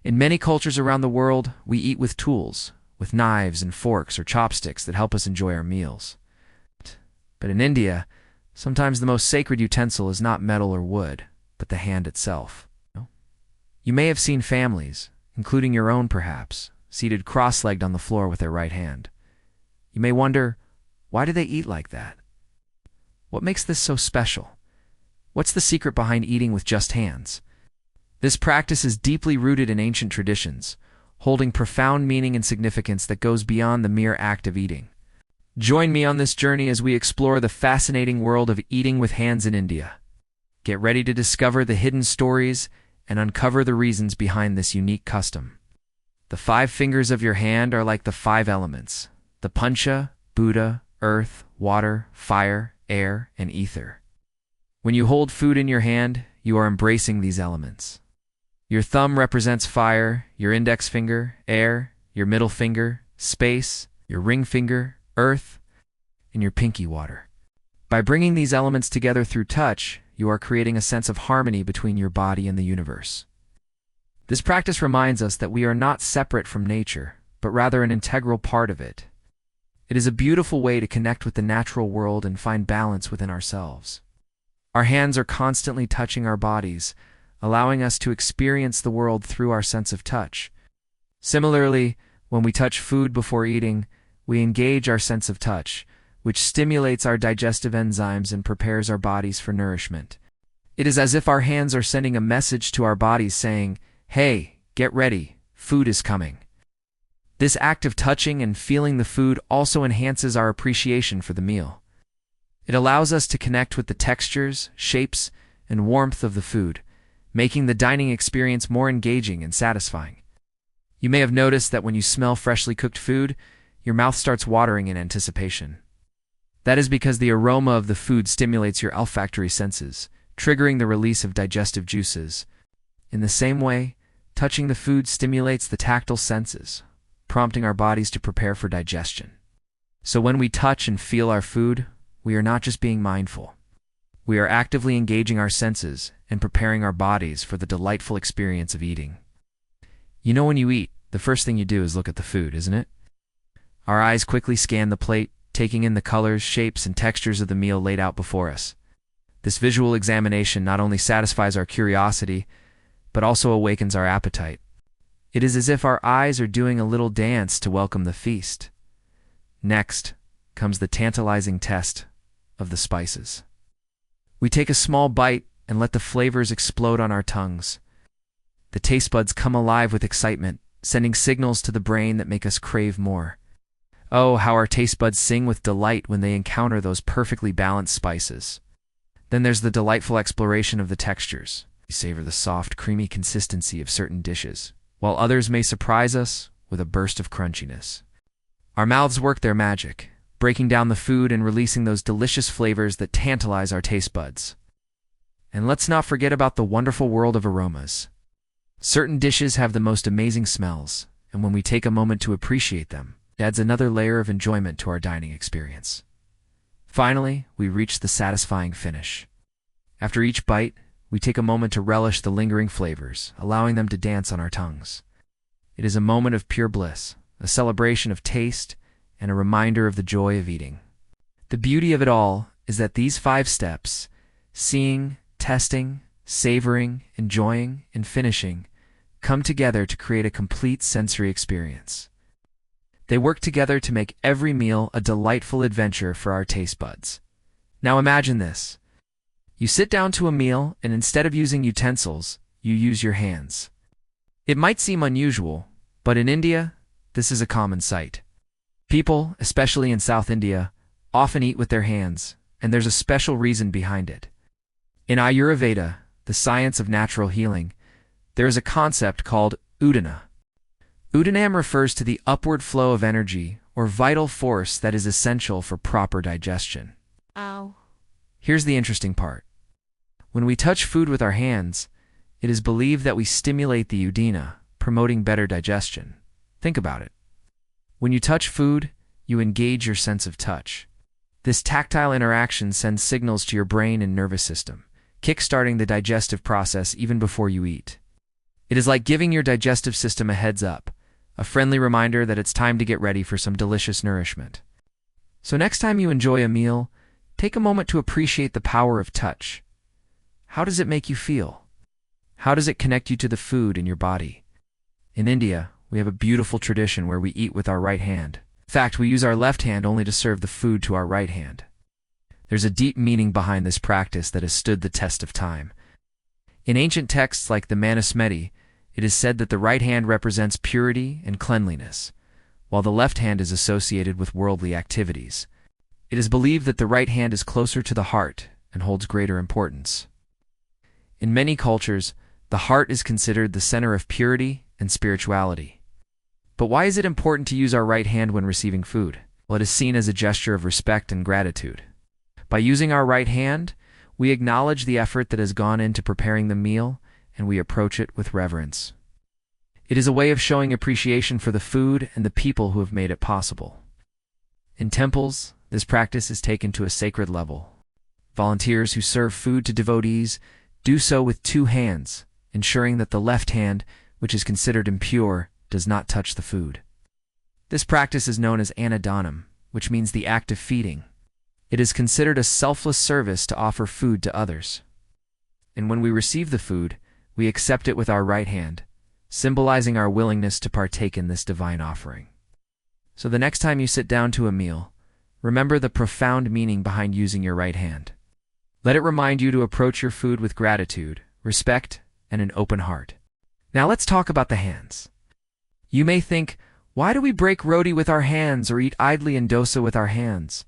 In many cultures around the world, we eat with tools, with knives and forks or chopsticks that help us enjoy our meals. But in India, sometimes the most sacred utensil is not metal or wood, but the hand itself. You may have seen families, including your own perhaps, seated cross-legged on the floor with their right hand. You may wonder, why do they eat like that? What makes this so special? What's the secret behind eating with just hands? This practice is deeply rooted in ancient traditions, holding profound meaning and significance that goes beyond the mere act of eating. Join me on this journey as we explore the fascinating world of eating with hands in India. Get ready to discover the hidden stories and uncover the reasons behind this unique custom. The 5 fingers of your hand are like the 5 elements: the Pancha, Buddha, earth, water, fire, air, and ether. When you hold food in your hand, you are embracing these elements. Your thumb represents fire, your index finger, air, your middle finger, space, your ring finger, earth, and your pinky, water. By bringing these elements together through touch, you are creating a sense of harmony between your body and the universe. This practice reminds us that we are not separate from nature, but rather an integral part of it. It is a beautiful way to connect with the natural world and find balance within ourselves. Our hands are constantly touching our bodies, allowing us to experience the world through our sense of touch. Similarly, when we touch food before eating, we engage our sense of touch, which stimulates our digestive enzymes and prepares our bodies for nourishment. It is as if our hands are sending a message to our bodies saying, "Hey, get ready, food is coming." This act of touching and feeling the food also enhances our appreciation for the meal. It allows us to connect with the textures, shapes, and warmth of the food, making the dining experience more engaging and satisfying. You may have noticed that when you smell freshly cooked food, your mouth starts watering in anticipation. That is because the aroma of the food stimulates your olfactory senses, triggering the release of digestive juices. In the same way, touching the food stimulates the tactile senses, prompting our bodies to prepare for digestion. So when we touch and feel our food, we are not just being mindful. We are actively engaging our senses and preparing our bodies for the delightful experience of eating. You know, when you eat, the first thing you do is look at the food, isn't it? Our eyes quickly scan the plate, taking in the colors, shapes, and textures of the meal laid out before us. This visual examination not only satisfies our curiosity, but also awakens our appetite. It is as if our eyes are doing a little dance to welcome the feast. Next comes the tantalizing test of the spices. We take a small bite and let the flavors explode on our tongues. The taste buds come alive with excitement, sending signals to the brain that make us crave more. Oh, how our taste buds sing with delight when they encounter those perfectly balanced spices. Then there's the delightful exploration of the textures. We savor the soft, creamy consistency of certain dishes, while others may surprise us with a burst of crunchiness. Our mouths work their magic, breaking down the food and releasing those delicious flavors that tantalize our taste buds. And let's not forget about the wonderful world of aromas. Certain dishes have the most amazing smells, and when we take a moment to appreciate them, it adds another layer of enjoyment to our dining experience. Finally, we reach the satisfying finish. After each bite, we take a moment to relish the lingering flavors, allowing them to dance on our tongues. It is a moment of pure bliss, a celebration of taste, and a reminder of the joy of eating. The beauty of it all is that these 5 steps, seeing, testing, savoring, enjoying, and finishing, come together to create a complete sensory experience. They work together to make every meal a delightful adventure for our taste buds. Now imagine this. You sit down to a meal, and instead of using utensils, you use your hands. It might seem unusual, but in India, this is a common sight. People, especially in South India, often eat with their hands, and there's a special reason behind it. In Ayurveda, the science of natural healing, there is a concept called udana. Udanam refers to the upward flow of energy or vital force that is essential for proper digestion. Ow. Here's the interesting part. When we touch food with our hands, it is believed that we stimulate the udana, promoting better digestion. Think about it. When you touch food, you engage your sense of touch. This tactile interaction sends signals to your brain and nervous system, kickstarting the digestive process even before you eat. It is like giving your digestive system a heads up, a friendly reminder that it's time to get ready for some delicious nourishment. So next time you enjoy a meal, take a moment to appreciate the power of touch. How does it make you feel? How does it connect you to the food in your body? In India, we have a beautiful tradition where we eat with our right hand. In fact, we use our left hand only to serve the food to our right hand. There's a deep meaning behind this practice that has stood the test of time. In ancient texts like the Manusmriti, it is said that the right hand represents purity and cleanliness, while the left hand is associated with worldly activities. It is believed that the right hand is closer to the heart and holds greater importance. In many cultures, the heart is considered the center of purity and spirituality. But why is it important to use our right hand when receiving food? Well, it is seen as a gesture of respect and gratitude. By using our right hand, we acknowledge the effort that has gone into preparing the meal, and we approach it with reverence. It is a way of showing appreciation for the food and the people who have made it possible. In temples, this practice is taken to a sacred level. Volunteers who serve food to devotees do so with two hands, ensuring that the left hand, which is considered impure, does not touch the food. This practice is known as annadanam, which means the act of feeding. It is considered a selfless service to offer food to others. And when we receive the food, we accept it with our right hand, symbolizing our willingness to partake in this divine offering. So the next time you sit down to a meal, remember the profound meaning behind using your right hand. Let it remind you to approach your food with gratitude, respect, and an open heart. Now let's talk about the hands. You may think, why do we break roti with our hands or eat idli and dosa with our hands?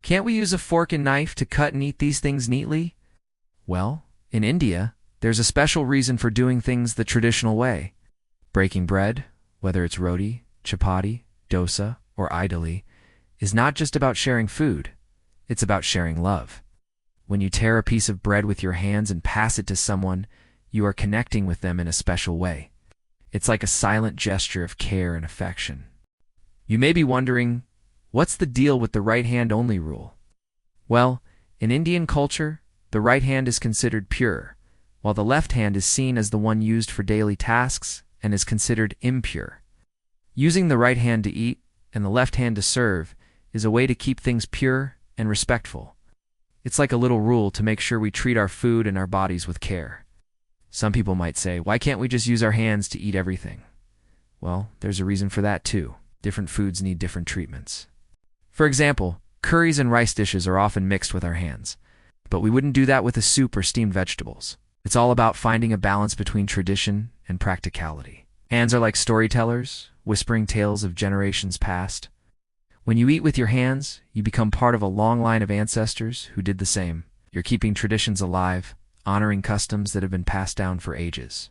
Can't we use a fork and knife to cut and eat these things neatly? Well, in India, there's a special reason for doing things the traditional way. Breaking bread, whether it's roti, chapati, dosa, or idli, is not just about sharing food, it's about sharing love. When you tear a piece of bread with your hands and pass it to someone, you are connecting with them in a special way. It's like a silent gesture of care and affection. You may be wondering, what's the deal with the right hand only rule? Well, in Indian culture, the right hand is considered pure, while the left hand is seen as the one used for daily tasks and is considered impure. Using the right hand to eat and the left hand to serve is a way to keep things pure and respectful. It's like a little rule to make sure we treat our food and our bodies with care. Some people might say, why can't we just use our hands to eat everything? Well, there's a reason for that too. Different foods need different treatments. For example, curries and rice dishes are often mixed with our hands, but we wouldn't do that with a soup or steamed vegetables. It's all about finding a balance between tradition and practicality. Hands are like storytellers, whispering tales of generations past. When you eat with your hands, you become part of a long line of ancestors who did the same. You're keeping traditions alive, honoring customs that have been passed down for ages.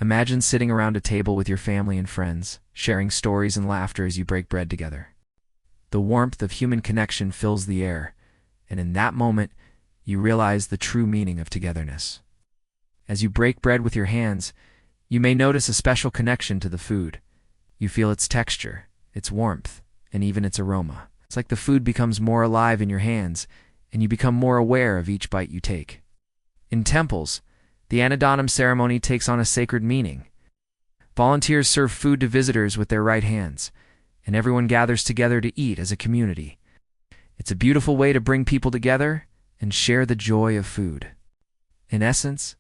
Imagine sitting around a table with your family and friends, sharing stories and laughter as you break bread together. The warmth of human connection fills the air, and in that moment, you realize the true meaning of togetherness. As you break bread with your hands, you may notice a special connection to the food. You feel its texture, its warmth, and even its aroma. It's like the food becomes more alive in your hands, and you become more aware of each bite you take. In temples, the annadanam ceremony takes on a sacred meaning. Volunteers serve food to visitors with their right hands, and everyone gathers together to eat as a community. It's a beautiful way to bring people together and share the joy of food. In essence,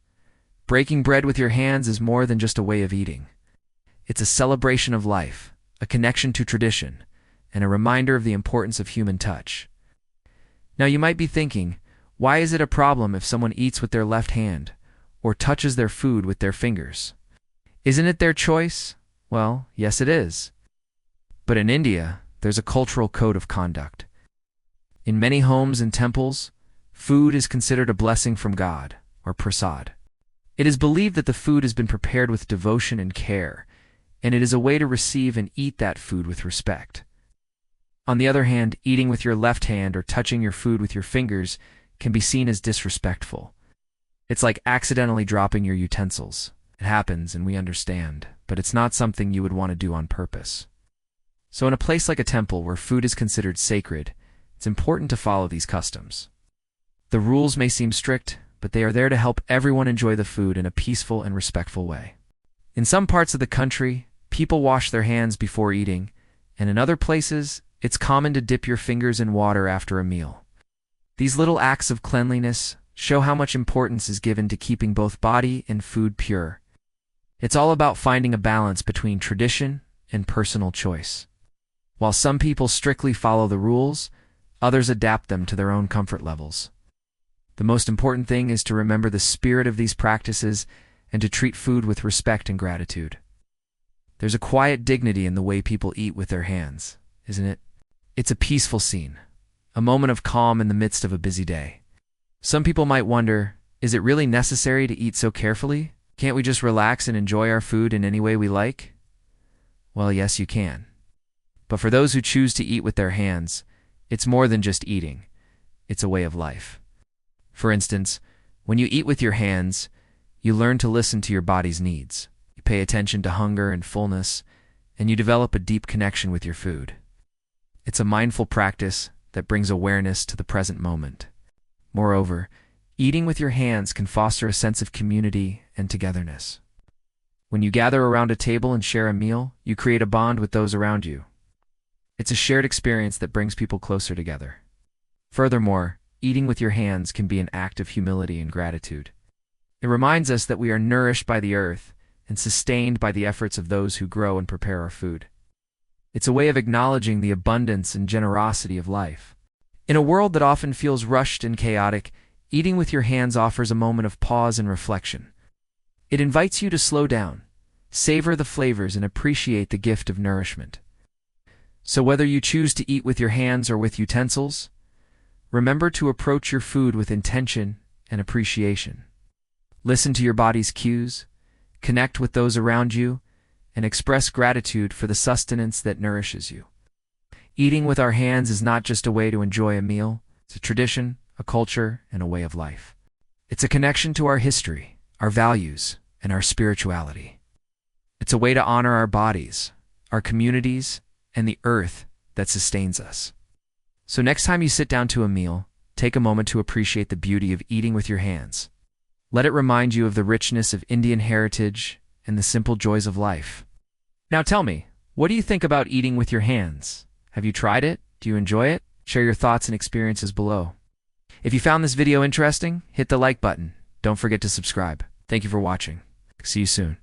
breaking bread with your hands is more than just a way of eating. It's a celebration of life, a connection to tradition, and a reminder of the importance of human touch. Now you might be thinking, why is it a problem if someone eats with their left hand or touches their food with their fingers? Isn't it their choice? Well, yes it is. But in India, there's a cultural code of conduct. In many homes and temples, food is considered a blessing from God, or prasad. It is believed that the food has been prepared with devotion and care, and it is a way to receive and eat that food with respect. On the other hand, eating with your left hand or touching your food with your fingers can be seen as disrespectful. It's like accidentally dropping your utensils. It happens and we understand, but it's not something you would want to do on purpose. So in a place like a temple where food is considered sacred, it's important to follow these customs. The rules may seem strict, but they are there to help everyone enjoy the food in a peaceful and respectful way. In some parts of the country, people wash their hands before eating, and in other places, it's common to dip your fingers in water after a meal. These little acts of cleanliness show how much importance is given to keeping both body and food pure. It's all about finding a balance between tradition and personal choice. While some people strictly follow the rules, others adapt them to their own comfort levels. The most important thing is to remember the spirit of these practices and to treat food with respect and gratitude. There's a quiet dignity in the way people eat with their hands, isn't it? It's a peaceful scene, a moment of calm in the midst of a busy day. Some people might wonder, is it really necessary to eat so carefully? Can't we just relax and enjoy our food in any way we like? Well, yes, you can. But for those who choose to eat with their hands, it's more than just eating. It's a way of life. For instance, when you eat with your hands, you learn to listen to your body's needs. You pay attention to hunger and fullness, and you develop a deep connection with your food. It's a mindful practice that brings awareness to the present moment. Moreover, eating with your hands can foster a sense of community and togetherness. When you gather around a table and share a meal, you create a bond with those around you. It's a shared experience that brings people closer together. Furthermore, eating with your hands can be an act of humility and gratitude. It reminds us that we are nourished by the earth and sustained by the efforts of those who grow and prepare our food. It's a way of acknowledging the abundance and generosity of life. In a world that often feels rushed and chaotic, eating with your hands offers a moment of pause and reflection. It invites you to slow down, savor the flavors, and appreciate the gift of nourishment. So whether you choose to eat with your hands or with utensils, remember to approach your food with intention and appreciation. Listen to your body's cues, connect with those around you, and express gratitude for the sustenance that nourishes you. Eating with our hands is not just a way to enjoy a meal, it's a tradition, a culture, and a way of life. It's a connection to our history, our values, and our spirituality. It's a way to honor our bodies, our communities, and the earth that sustains us. So next time you sit down to a meal, take a moment to appreciate the beauty of eating with your hands. Let it remind you of the richness of Indian heritage and the simple joys of life. Now tell me, what do you think about eating with your hands? Have you tried it? Do you enjoy it? Share your thoughts and experiences below. If you found this video interesting, hit the like button. Don't forget to subscribe. Thank you for watching. See you soon.